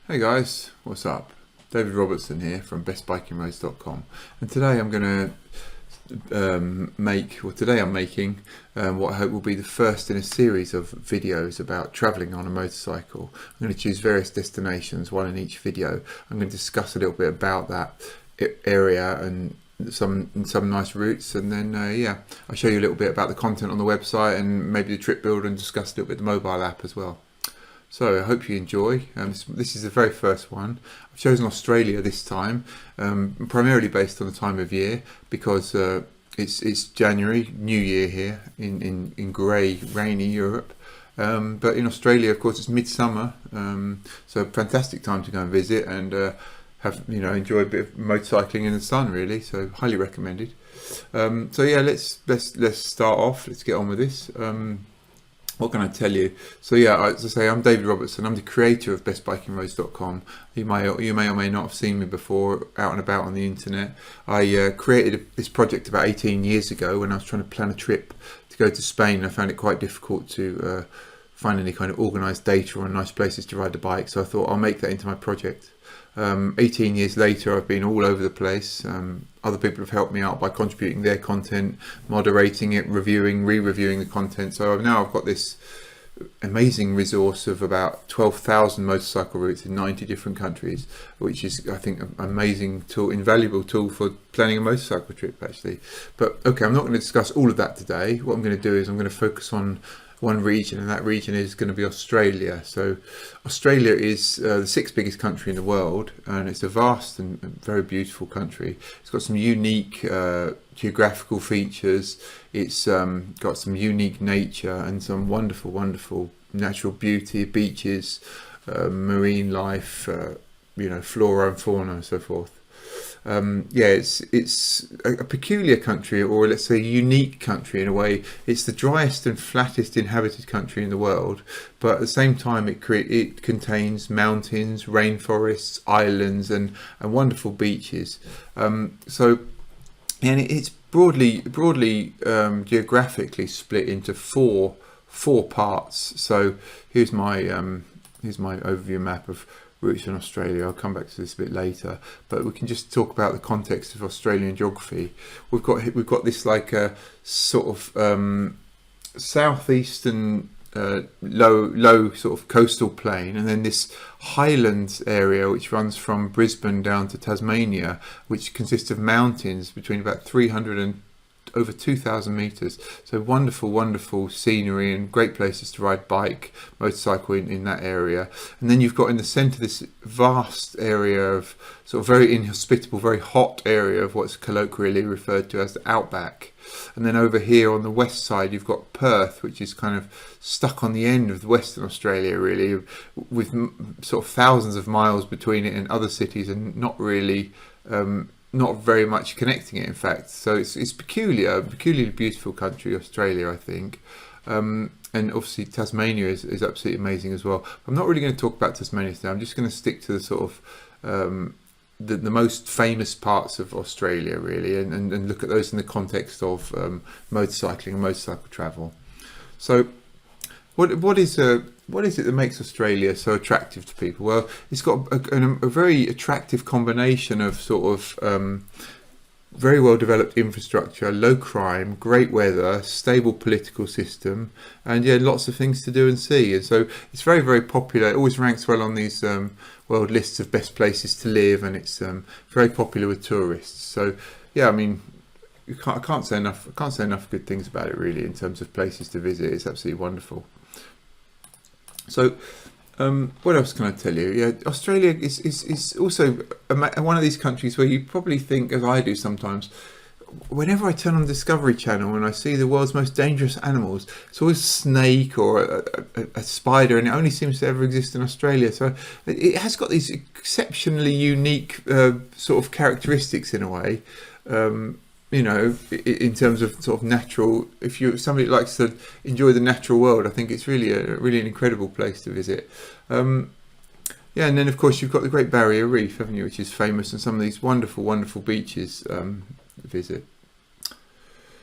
Hey guys, what's up? David Robertson here from bestbikingroads.com, and today I'm going to I'm making what I hope will be the first in a series of videos about travelling on a motorcycle. I'm going to choose various destinations, one in each video. I'm going to discuss a little bit about that area and some nice routes, and then I'll show you a little bit about the content on the website and maybe the trip builder, and discuss a little bit the mobile app as well. So I hope you enjoy. This is the very first one. I've chosen Australia this time, primarily based on the time of year, because it's January, New Year here in grey, rainy Europe. But in Australia, of course, it's midsummer, so fantastic time to go and visit and enjoy a bit of motorcycling in the sun, really. So highly recommended. So yeah, let's start off. Let's get on with this. What can I tell you? So yeah, as I say, I'm David Robertson. I'm the creator of bestbikingroads.com. You may or may not have seen me before out and about on the internet. I created this project about 18 years ago when I was trying to plan a trip to go to Spain. I found it quite difficult to find any kind of organised data on nice places to ride the bike, so I thought I'll make that into my project. 18 years later, I've been all over the place. Other people have helped me out by contributing their content, moderating it, re-reviewing the content. So now I've got this amazing resource of about 12,000 motorcycle routes in 90 different countries, which is, I think, an amazing tool, invaluable tool for planning a motorcycle trip, actually. But okay, I'm not going to discuss all of that today. What I'm going to do is I'm going to focus on one region, and that region is going to be Australia. So Australia is the sixth biggest country in the world, and it's a vast and very beautiful country. It's got some unique geographical features. It's got some unique nature and some wonderful natural beauty, beaches, marine life, flora and fauna and so forth. It's a peculiar country, or let's say unique country in a way. It's the driest and flattest inhabited country in the world, but at the same time it contains mountains, rainforests, islands, and wonderful beaches. It's broadly geographically split into four parts. So here's my overview map of routes in Australia. I'll come back to this a bit later, but we can just talk about the context of Australian geography. We've got this like a sort of southeastern low sort of coastal plain, and then this highlands area which runs from Brisbane down to Tasmania, which consists of mountains between about 300 and over 2,000 meters. So wonderful scenery and great places to ride bike, motorcycle in that area. And then you've got in the centre this vast area of sort of very inhospitable, very hot area of what's colloquially referred to as the outback. And then over here on the west side, you've got Perth, which is kind of stuck on the end of Western Australia, really, with sort of thousands of miles between it and other cities, and not really not very much connecting it, in fact. So it's peculiarly beautiful country, Australia, I think. And obviously Tasmania is absolutely amazing as well. I'm not really going to talk about Tasmania today. I'm just going to stick to the sort of the most famous parts of Australia, really, and look at those in the context of motorcycling and motorcycle travel. So what is it that makes Australia so attractive to people? Well, it's got a very attractive combination of sort of very well developed infrastructure, low crime, great weather, stable political system, and lots of things to do and see. And so it's very popular. It always ranks well on these world lists of best places to live, and it's very popular with tourists. So yeah, I mean, I can't say enough good things about it, really, in terms of places to visit. It's absolutely wonderful. So what else can I tell you? Yeah, Australia is also one of these countries where you probably think, as I do sometimes, whenever I turn on Discovery Channel and I see the world's most dangerous animals, it's always a snake or a spider, and it only seems to ever exist in Australia. So it has got these exceptionally unique sort of characteristics in a way. In terms of sort of natural, if you're somebody that likes to enjoy the natural world, I think it's really an incredible place to visit. And then of course you've got the Great Barrier Reef, haven't you, which is famous, and some of these wonderful beaches to visit.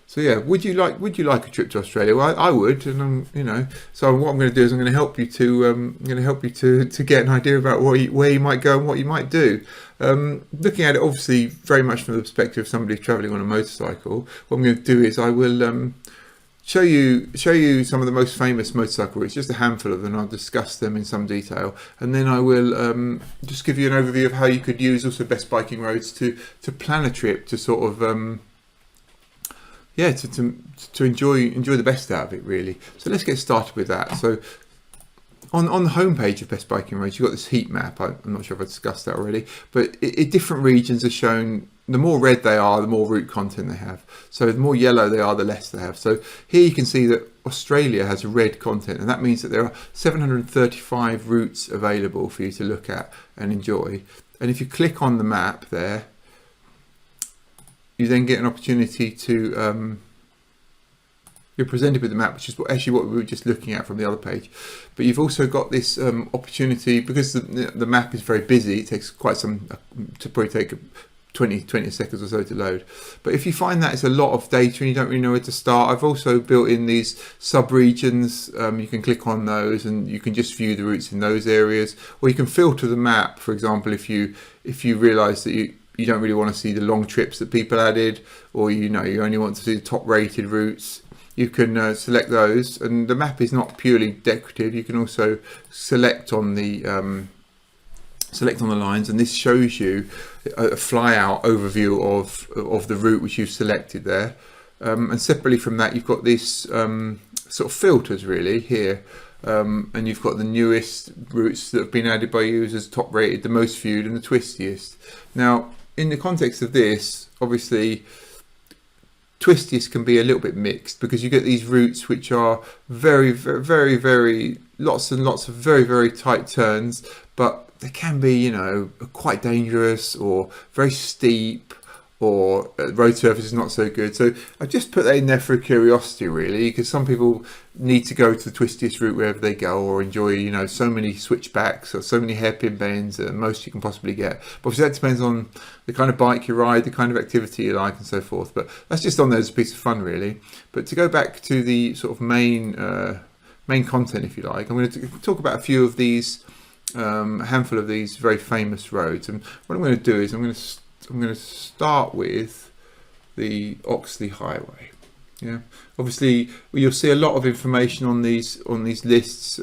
So yeah, would you like a trip to Australia? Well, I would, and you know. So what I'm going to do is I'm going to help you to get an idea about where you might go and what you might do. Looking at it, obviously, very much from the perspective of somebody travelling on a motorcycle. What I'm going to do is I will show you some of the most famous motorcycle routes, just a handful of them. I'll discuss them in some detail, and then I will just give you an overview of how you could use also best biking roads to plan a trip to sort of to enjoy the best out of it, really. So let's get started with that. So on the homepage of Best Biking Roads, you've got this heat map. I'm not sure if I discussed that already, but different regions are shown. The more red they are, the more route content they have. So the more yellow they are, the less they have. So here you can see that Australia has red content, and that means that there are 735 routes available for you to look at and enjoy. And if you click on the map there, you then get an opportunity to, you're presented with the map, which is actually what we were just looking at from the other page. But you've also got this opportunity, because the map is very busy, it takes quite some, to probably take 20 seconds or so to load. But if you find that it's a lot of data and you don't really know where to start, I've also built in these sub-regions. You can click on those and you can just view the routes in those areas. Or you can filter the map, for example, if you realise that you don't really want to see the long trips that people added, or you only want to see the top rated routes, you can select those. And the map is not purely decorative. You can also select on the lines, and this shows you a fly out overview of the route which you've selected there. And separately from that, you've got this sort of filters really here. And you've got the newest routes that have been added by users, top rated, the most viewed, and the twistiest. Now, in the context of this, obviously, twistiest can be a little bit mixed, because you get these routes which are very, very, very, very lots and lots of very, very tight turns, but they can be, quite dangerous or very steep, or road surface is not so good. So I just put that in there for curiosity, really, because some people need to go to the twistiest route wherever they go, or enjoy, so many switchbacks or so many hairpin bends, most you can possibly get. But obviously that depends on the kind of bike you ride, the kind of activity you like, and so forth. But that's just on there as a piece of fun, really. But to go back to the sort of main content, if you like, I'm going to talk about a few of these, a handful of these very famous roads. And what I'm going to do is I'm going to start with the Oxley Highway. Yeah, obviously you'll see a lot of information on these lists.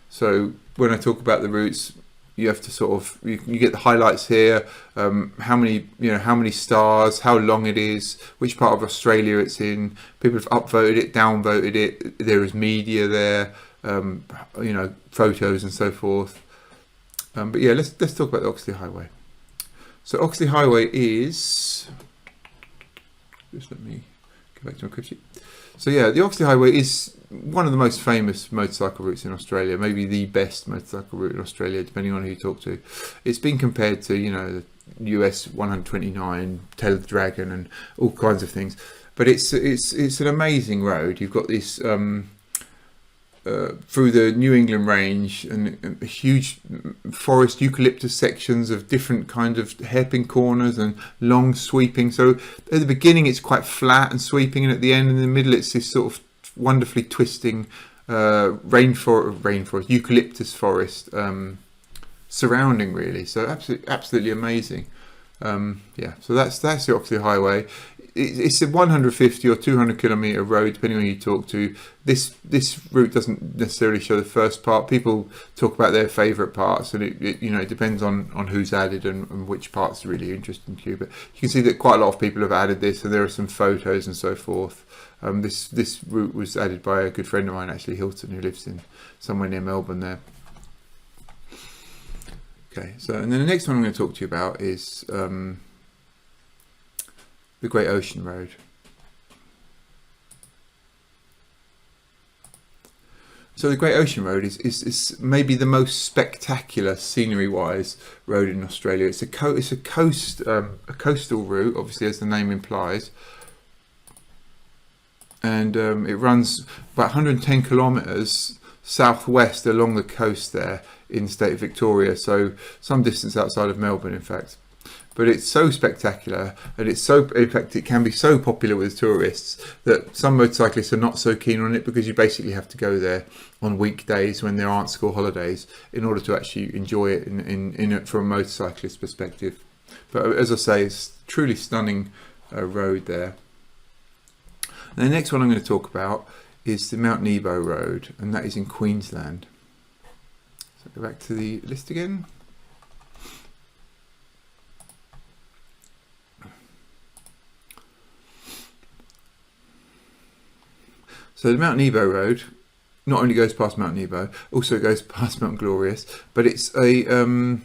So when I talk about the routes, you have to sort of you get the highlights here. How many stars, how long it is, which part of Australia it's in. People have upvoted it, downvoted it. There is media there. Photos and so forth. But yeah, let's talk about the Oxley Highway. So Oxley Highway is, just let me go back to my crib sheet. So yeah, the Oxley Highway is one of the most famous motorcycle routes in Australia, maybe the best motorcycle route in Australia, depending on who you talk to. It's been compared to, the US 129, Tail of the Dragon, and all kinds of things. But it's an amazing road. You've got this through the New England range, and a huge forest eucalyptus sections of different kind of hairpin corners and long sweeping. So at the beginning it's quite flat and sweeping, and at the end, in the middle, it's this sort of wonderfully twisting rainforest, eucalyptus forest surrounding, really. So absolutely amazing. So that's the Oxley Highway. It's a 150 or 200 kilometre road, depending on who you talk to. This route doesn't necessarily show the first part. People talk about their favourite parts, and it depends on who's added and which parts are really interesting to you. But you can see that quite a lot of people have added this, and there are some photos and so forth. This route was added by a good friend of mine, actually, Hilton, who lives in somewhere near Melbourne there. Okay, and then the next one I'm going to talk to you about is the Great Ocean Road. So the Great Ocean Road is maybe the most spectacular scenery-wise road in Australia. It's a coastal route, obviously, as the name implies, and it runs about 110 kilometres southwest along the coast there in the state of Victoria. So some distance outside of Melbourne, in fact. but it's so spectacular, and it's so, in fact, it can be so popular with tourists that some motorcyclists are not so keen on it, because you basically have to go there on weekdays when there aren't school holidays in order to actually enjoy it in it from a motorcyclist perspective. But as I say, it's truly stunning road there. And the next one I'm going to talk about is the Mount Nebo Road, and that is in Queensland. So go back to the list again. So the Mount Nebo Road not only goes past Mount Nebo, also goes past Mount Glorious, but it's a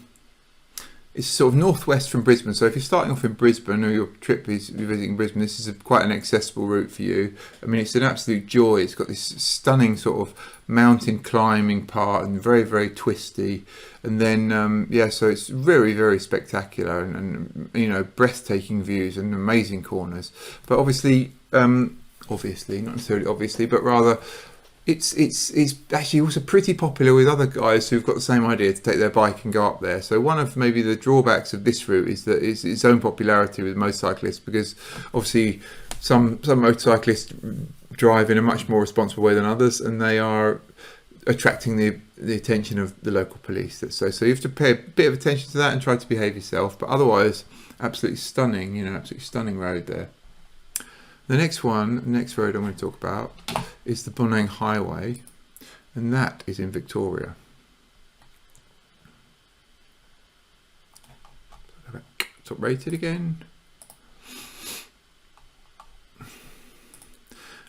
it's sort of northwest from Brisbane. So if you're starting off in Brisbane, or your trip is visiting Brisbane, this is quite an accessible route for you. I mean, it's an absolute joy. It's got this stunning sort of mountain climbing part, and very, very twisty. And then, yeah, so it's very, very spectacular, and you know, breathtaking views and amazing corners. But obviously, not necessarily obviously, but rather, it's actually also pretty popular with other guys who've got the same idea to take their bike and go up there. So one of maybe the drawbacks of this route is that it's its own popularity with motorcyclists, because obviously some motorcyclists drive in a much more responsible way than others, and they are attracting the attention of the local police. So you have to pay a bit of attention to that and try to behave yourself. But otherwise, absolutely stunning, you know, absolutely stunning road there. The next road I'm going to talk about is the Bonang Highway, and that is in Victoria. Top rated again.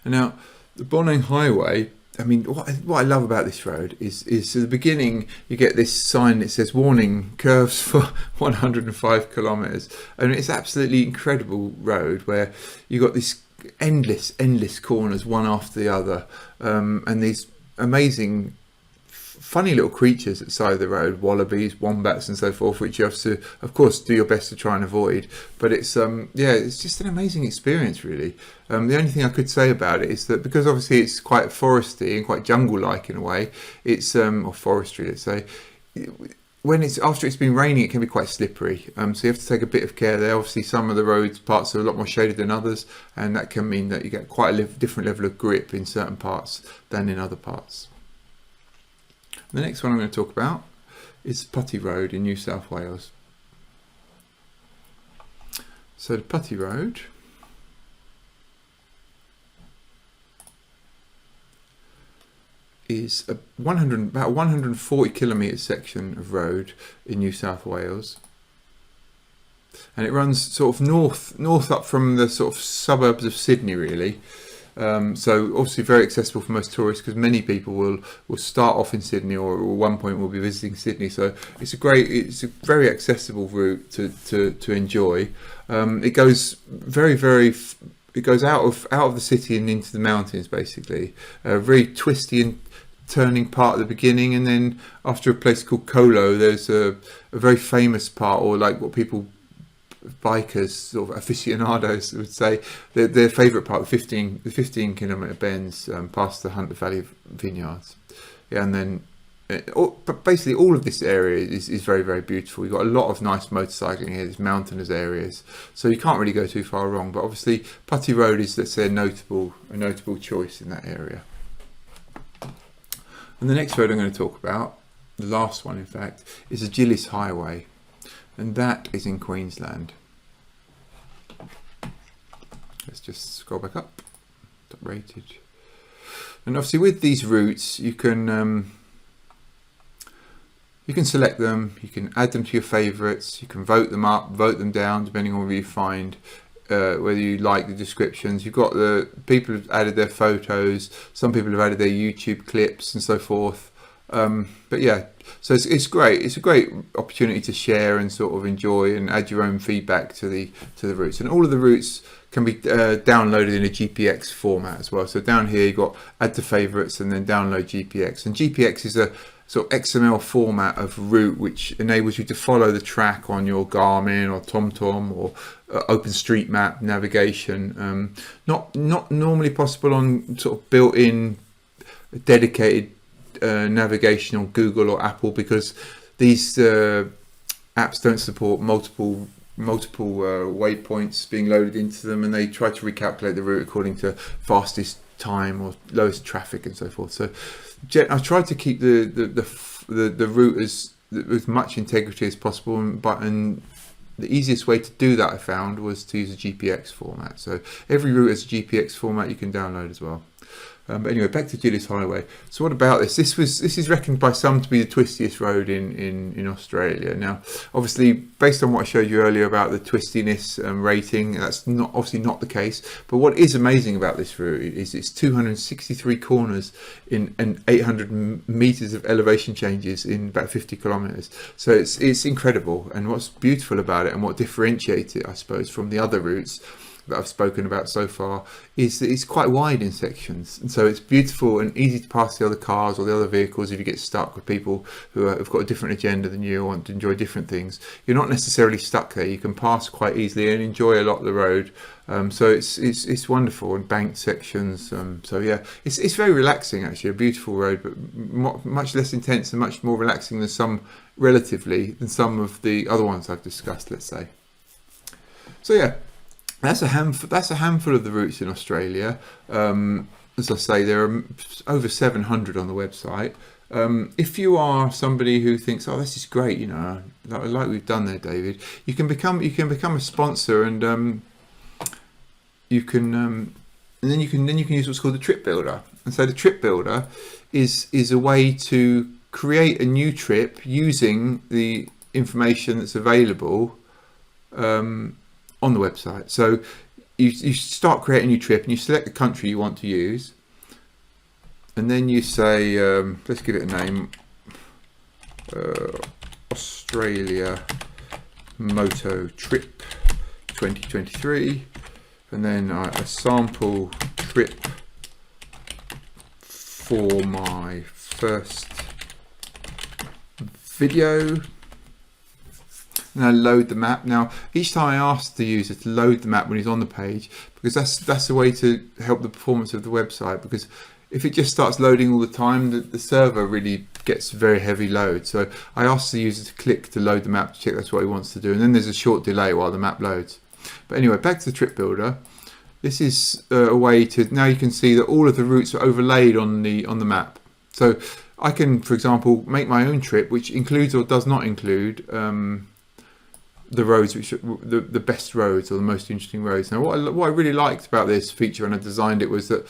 And now the Bonang Highway, I mean, what I love about this road is at the beginning you get this sign that says warning, curves for 105 kilometers, and it's absolutely incredible road where you got this endless corners one after the other, and these amazing funny little creatures at the side of the road, wallabies, wombats and so forth, which you have to of course do your best to try and avoid. But it's yeah, it's just an amazing experience really. The only thing I could say about it is that because obviously it's quite foresty and quite jungle-like in a way, it's or forestry, let's say, when after it's been raining, it can be quite slippery, so you have to take a bit of care there. Obviously some of the roads parts are a lot more shaded than others, and that can mean that you get quite a different level of grip in certain parts than in other parts. The next one I'm going to talk about is Putty Road in New South Wales. So the Putty Road is about 140 kilometre section of road in New South Wales, and it runs sort of north up from the sort of suburbs of Sydney really. So obviously very accessible for most tourists, because many people will start off in Sydney, or at one point will be visiting Sydney. So it's a very accessible route to enjoy. It goes it goes out of the city and into the mountains basically. Very twisty and turning part at the beginning, and then after a place called Colo, there's a very famous part, or like what bikers, sort of aficionados would say, their favourite part, the 15 kilometre bends past the Hunter Valley Vineyards. Yeah, and then but basically all of this area is very, very beautiful. You've got a lot of nice motorcycling here, these mountainous areas, so you can't really go too far wrong. But obviously Putty Road is, let's say, a notable choice in that area. And the next road I'm going to talk about, the last one in fact, is the Gillis Highway, and that is in Queensland. Let's just scroll back up, top rated. And obviously with these routes you can select them, you can add them to your favourites, you can vote them up, vote them down, depending on whether you find whether you like the descriptions. You've got the people who've added their photos, some people have added their YouTube clips and so forth. But yeah, so it's great. It's a great opportunity to share and sort of enjoy and add your own feedback to the routes. And all of the routes can be downloaded in a GPX format as well. So down here you've got add to favorites and then download GPX. And GPX is a sort of XML format of route which enables you to follow the track on your Garmin or TomTom or OpenStreetMap navigation. Not normally possible on sort of built-in dedicated navigation on Google or Apple, because these apps don't support multiple multiple waypoints being loaded into them, and they try to recalculate the route according to fastest time or lowest traffic and so forth. So I tried to keep the route as with much integrity as possible, and the easiest way to do that I found was to use a GPX format. So every route has a GPX format you can download as well. But anyway, back to Gillis Highway. So what about this? This is reckoned by some to be the twistiest road in Australia. Now, obviously, based on what I showed you earlier about the twistiness rating, that's obviously not the case. But what is amazing about this route is it's 263 corners and 800 meters of elevation changes in about 50 kilometers. So it's incredible. And what's beautiful about it, and what differentiates it, I suppose, from the other routes that I've spoken about so far, is that it's quite wide in sections, and so it's beautiful and easy to pass the other cars or the other vehicles if you get stuck with people who have got a different agenda than you or want to enjoy different things. You're not necessarily stuck there. You can pass quite easily and enjoy a lot of the road. So it's wonderful, and banked sections. So yeah, it's very relaxing actually. A beautiful road, but much less intense and much more relaxing than some of the other ones I've discussed, let's say. So yeah. That's a handful of the routes in Australia. As I say, there are over 700 on the website. If you are somebody who thinks, "Oh, this is great," like we've done there, David, you can become a sponsor, and then you can use what's called the trip builder. And so the trip builder is a way to create a new trip using the information that's available on the website. So you start creating a new trip, and you select the country you want to use, and then you say, let's give it a name, Australia Moto Trip 2023, and then a sample trip for my first video. And I load the map. Now, each time I ask the user to load the map when he's on the page, because that's a way to help the performance of the website, because if it just starts loading all the time, the server really gets very heavy load. So I ask the user to click to load the map to check that's what he wants to do, and then there's a short delay while the map loads. But anyway, back to the trip builder. This is a way to, now you can see that all of the routes are overlaid on the map. So I can, for example, make my own trip, which includes or does not include the roads, which are the best roads or the most interesting roads. Now, what I really liked about this feature, and I designed it, was that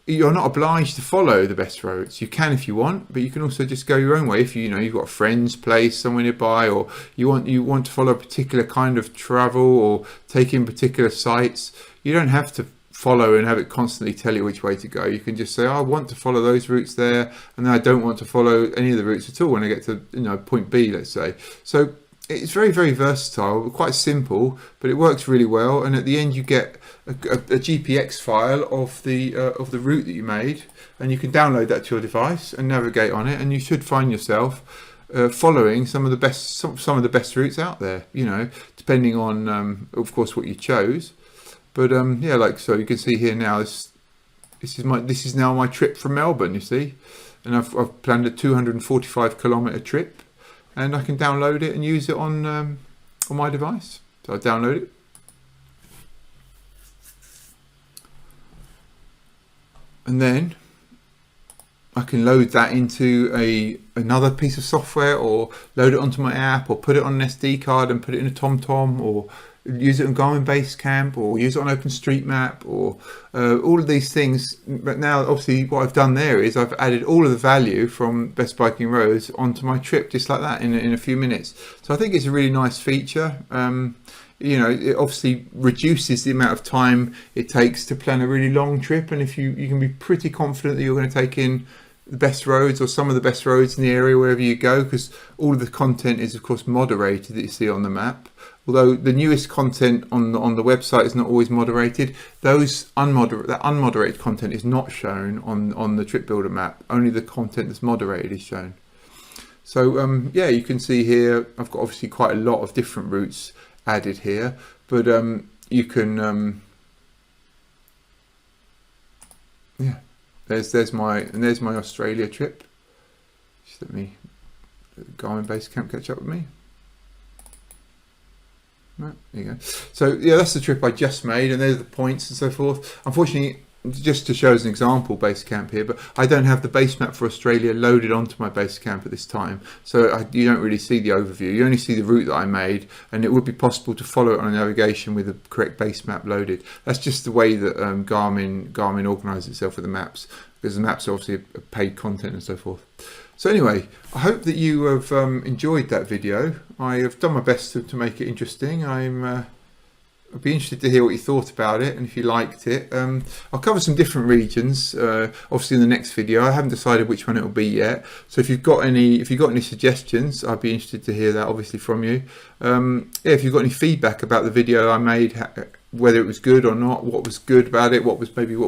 you're not obliged to follow the best roads. You can if you want, but you can also just go your own way. If you've got a friend's place somewhere nearby, or you want to follow a particular kind of travel or take in particular sites, you don't have to follow and have it constantly tell you which way to go. You can just say, I want to follow those routes there, and then I don't want to follow any of the routes at all when I get to point B, let's say. So it's very, very versatile, quite simple, but it works really well. And at the end, you get a GPX file of the route that you made, and you can download that to your device and navigate on it. And you should find yourself following some of the best routes out there. Depending on, of course, what you chose. But yeah, like so, you can see here now. This is now my trip from Melbourne. You see, and I've planned a 245 kilometre trip. And I can download it and use it on my device. So I download it. And then I can load that into another piece of software, or load it onto my app, or put it on an SD card and put it in a TomTom, or use it on Garmin Basecamp, or use it on OpenStreetMap, or all of these things. But now, obviously, what I've done there is I've added all of the value from Best Biking Roads onto my trip, just like that, in a few minutes. So I think it's a really nice feature. It obviously reduces the amount of time it takes to plan a really long trip, and if you can be pretty confident that you're going to take in the best roads or some of the best roads in the area wherever you go, because all of the content is, of course, moderated that you see on the map. Although the newest content on the website is not always moderated, that unmoderated content is not shown on the Trip Builder map. Only the content that's moderated is shown. So yeah, you can see here I've got obviously quite a lot of different routes added here, but you can yeah. There's my Australia trip. Just let me Garmin Basecamp catch up with me. Right, there you go. So yeah, that's the trip I just made, and there's the points and so forth. Unfortunately, just to show as an example base camp here, but I don't have the base map for Australia loaded onto my base camp at this time, so you don't really see the overview. You only see the route that I made, and it would be possible to follow it on a navigation with the correct base map loaded. That's just the way that Garmin organises itself with the maps, because the maps are obviously a paid content and so forth. So anyway, I hope that you have enjoyed that video. I have done my best to make it interesting. I'd be interested to hear what you thought about it, and if you liked it. I'll cover some different regions, obviously in the next video. I haven't decided which one it will be yet. So if you've got any suggestions, I'd be interested to hear that, obviously, from you. Yeah, if you've got any feedback about the video I made, whether it was good or not, what was good about it, what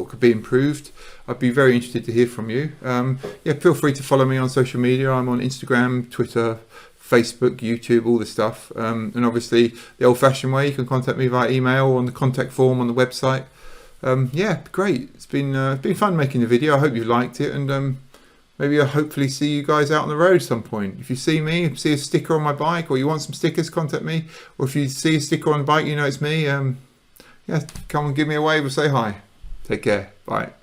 could be improved, I'd be very interested to hear from you. Yeah, feel free to follow me on social media. I'm on Instagram, Twitter, Facebook, YouTube, all this stuff, and obviously the old-fashioned way, you can contact me via email or on the contact form on the website. Yeah, great. It's been fun making the video. I hope you liked it, and maybe I'll hopefully see you guys out on the road some point. If you see me, see a sticker on my bike, or you want some stickers, contact me. Or if you see a sticker on the bike, you know it's me. Yeah, come and give me a wave or say hi. Take care. Bye.